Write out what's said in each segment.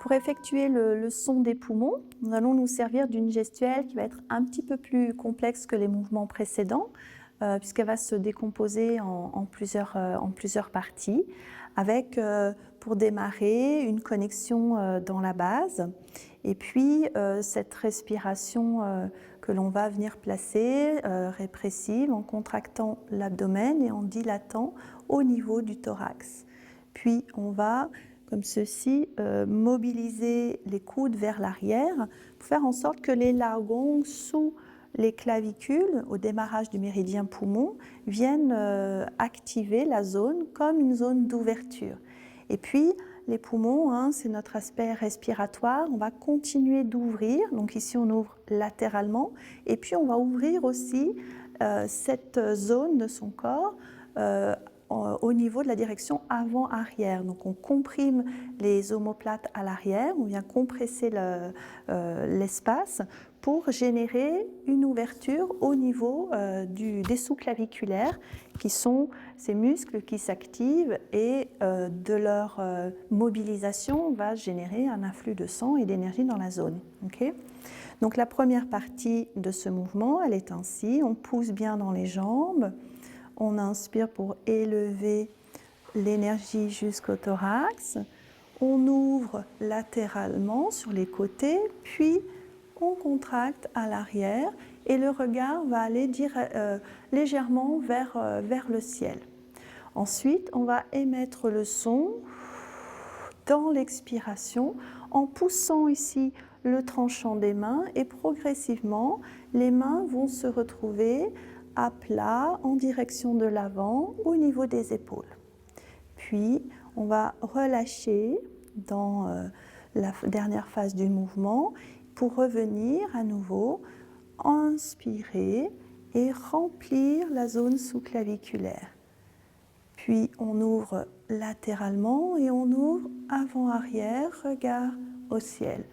Pour effectuer le son des poumons, nous allons nous servir d'une gestuelle qui va être un petit peu plus complexe que les mouvements précédents, puisqu'elle va se décomposer en plusieurs parties, avec, pour démarrer, une connexion dans la base, et puis cette respiration que l'on va venir placer, répressive, en contractant l'abdomen et en dilatant au niveau du thorax. Puis on va, comme ceci, mobiliser les coudes vers l'arrière pour faire en sorte que les largongs sous les clavicules, au démarrage du méridien poumon, viennent activer la zone comme une zone d'ouverture. Et puis, les poumons, c'est notre aspect respiratoire, on va continuer d'ouvrir, donc ici on ouvre latéralement, et puis on va ouvrir aussi cette zone de son corps au niveau de la direction avant-arrière. Donc on comprime les omoplates à l'arrière, on vient compresser l'espace pour générer une ouverture au niveau des sous-claviculaires, qui sont ces muscles qui s'activent et de leur mobilisation va générer un afflux de sang et d'énergie dans la zone. Okay ? Donc la première partie de ce mouvement, elle est ainsi, on pousse bien dans les jambes, on inspire pour élever l'énergie jusqu'au thorax, on ouvre latéralement sur les côtés, puis on contracte à l'arrière et le regard va aller légèrement vers le ciel. Ensuite, on va émettre le son dans l'expiration en poussant ici le tranchant des mains et progressivement, les mains vont se retrouver à plat en direction de l'avant au niveau des épaules. Puis, on va relâcher dans la dernière phase du mouvement pour revenir à nouveau, inspirer et remplir la zone sous-claviculaire. Puis on ouvre latéralement et on ouvre avant-arrière, regard au ciel.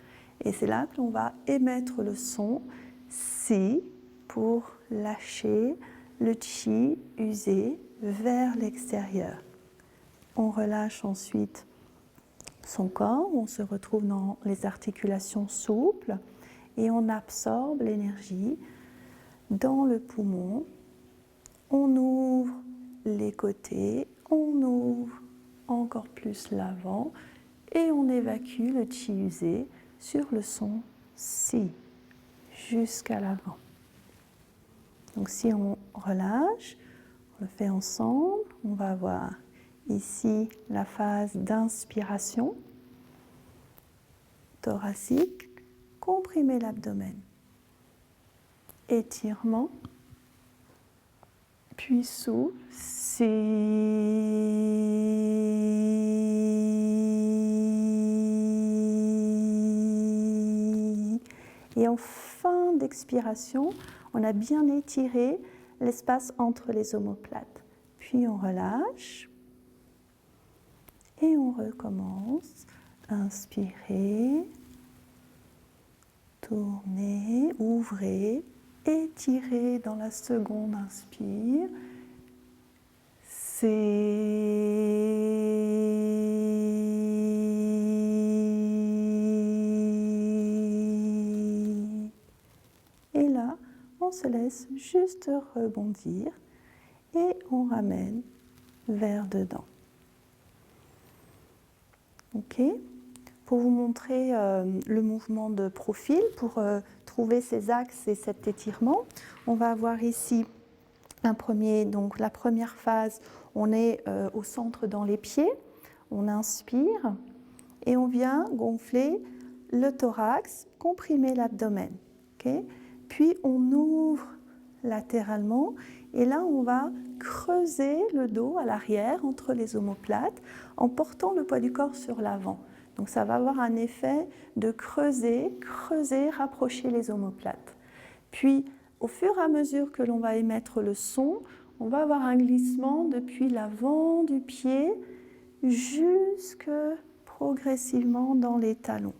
Et c'est là que l'on va émettre le son Si pour lâcher le chi usé vers l'extérieur. On relâche ensuite son corps, on se retrouve dans les articulations souples et on absorbe l'énergie dans le poumon. On ouvre les côtés, on ouvre encore plus l'avant et on évacue le chi usé sur le son Si jusqu'à l'avant. Donc si on relâche, on le fait ensemble, on va avoir ici la phase d'inspiration thoracique, comprimer l'abdomen, étirement, puis souffle, Si. Et en fin d'expiration, on a bien étiré l'espace entre les omoplates. Puis on relâche et on recommence. Inspirez, tournez, ouvrez, étirez dans la seconde inspire. Et là, on se laisse juste rebondir et on ramène vers dedans. Ok ? Pour vous montrer le mouvement de profil, pour trouver ces axes et cet étirement, on va avoir ici un premier, donc la première phase, on est au centre dans les pieds, on inspire et on vient gonfler le thorax, comprimer l'abdomen. Okay ? Puis on ouvre latéralement et là on va creuser le dos à l'arrière entre les omoplates en portant le poids du corps sur l'avant. Donc ça va avoir un effet de creuser, rapprocher les omoplates. Puis au fur et à mesure que l'on va émettre le son, on va avoir un glissement depuis l'avant du pied jusque progressivement dans les talons.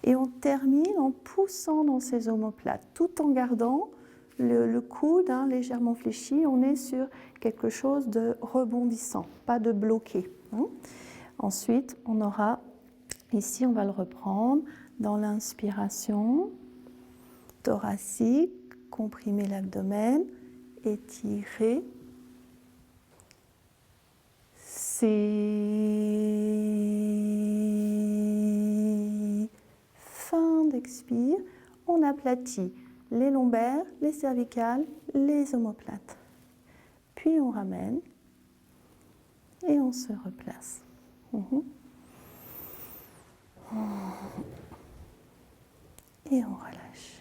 Et on termine en poussant dans ces omoplates, tout en gardant le coude légèrement fléchi. On est sur quelque chose de rebondissant, pas de bloqué. Ensuite, on aura Ici, on va le reprendre dans l'inspiration thoracique, comprimer l'abdomen, étirer. Fin d'expire, on aplatit les lombaires, les cervicales, les omoplates. Puis on ramène et on se replace. Et on relâche.